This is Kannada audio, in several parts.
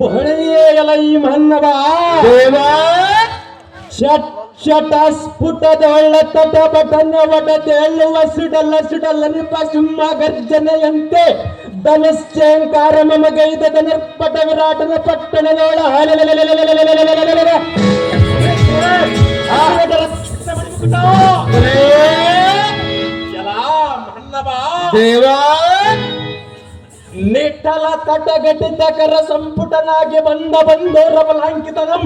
ಬಹಳೆಯಲ ಈ ಮನ್ನವ ದೇವ ಶಟ ಸ್ಫುಟದ ಒಳ್ಳ ತಟ ಬಟನ್ಯ ಒಡ ತೇಳುವ ಸಿಡಲ್ಲ ನಿಪ ಸಿಂಹ ಗರ್ಜನೆಯಂತೆ ಧನಶ್ಚೇಂಕಾರ ಮಮಗೈದ ನಿರ್ಪಟ ವಿರಾಟನ ಪಟ್ಟಣದೊಳ ದೇವಾ ನಿಟ್ಟಲ ತಟಗಟ್ಟಿತಕರ ಸಂಪುಟನಾಗಿ ಬಂದೋರವಲಾಂಕಿತನಂ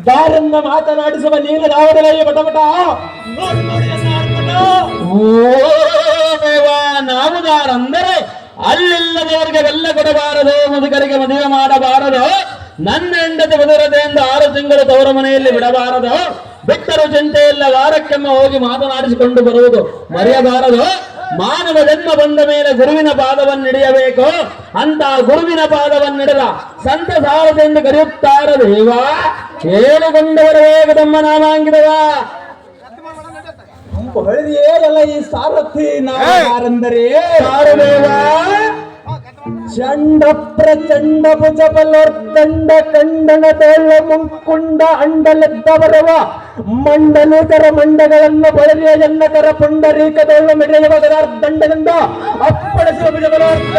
ದಾರಿಂದ ಮಾತನಾಡಿಸುವ ನೀನು ರಾವಣಲಯ್ಯ ಬಟಬಟ ನಾವು ದಾರಂದರೆ ಅಲ್ಲಿಲ್ಲದವರಿಗೆ ಬೆಲ್ಲ ಕೊಡಬಾರದು, ಮುದುಕರಿಗೆ ಮದುವೆ ಮಾಡಬಾರದು, ನನ್ನ ಹೆಂಡತಿ ಮಧುರತೆ ಎಂದು 6 ತಿಂಗಳು ತವರ ಮನೆಯಲ್ಲಿ ಬಿಡಬಾರದು, ಬಿಟ್ಟರು ಚಿಂತೆಯಿಲ್ಲ ವಾರಕ್ಕೆಮ್ಮ ಹೋಗಿ ಮಾತನಾಡಿಸಿಕೊಂಡು ಬರುವುದು ಮರೆಯಬಾರದು. ಮಾನವ ಜನ್ಮ ಬಂದ ಮೇಲೆ ಗುರುವಿನ ಪಾದವನ್ನು ಹಿಡಿಯಬೇಕು. ಅಂತ ಗುರುವಿನ ಪಾದವನ್ನು ಹಿಡಿದ ಸಂತ ಸಾರದೆಂದು ಕರೆಯುತ್ತಾರೆ ದೇವ. ಹೇಳಿಕೊಂಡವರ ವೇಗದಮ್ಮ ನಾಮಾಂಗಿದವ ಹೊಳೆದಿಯೇ ಎಲ್ಲ ಈ ಸಾರಥಿ ನಾರೆಂದರೆ ಸಾರದೇವ. ಚಂಡ ಪ್ರಚಂಡ ಭುಜ ಬಲೋರ್ದಂಡ ಕಂಡನ ತೋಳ ಮುಂಕುಂಡ ಅಂಡಲೆದ್ದವರವ ಮಂಡಲೂಕರ ಮಂಡಗಳನ್ನು ಬಳಲಿಯ ಎನ್ನಕರ ಪುಂಡರೀಕದೊಳ್ಳ ಮೆರೆಯುವ ಗದಾರ್ದಂಡದಿಂದ ಅಪ್ಪಳಿಸುವ ಭುಜ ಬಲೋರ್ದ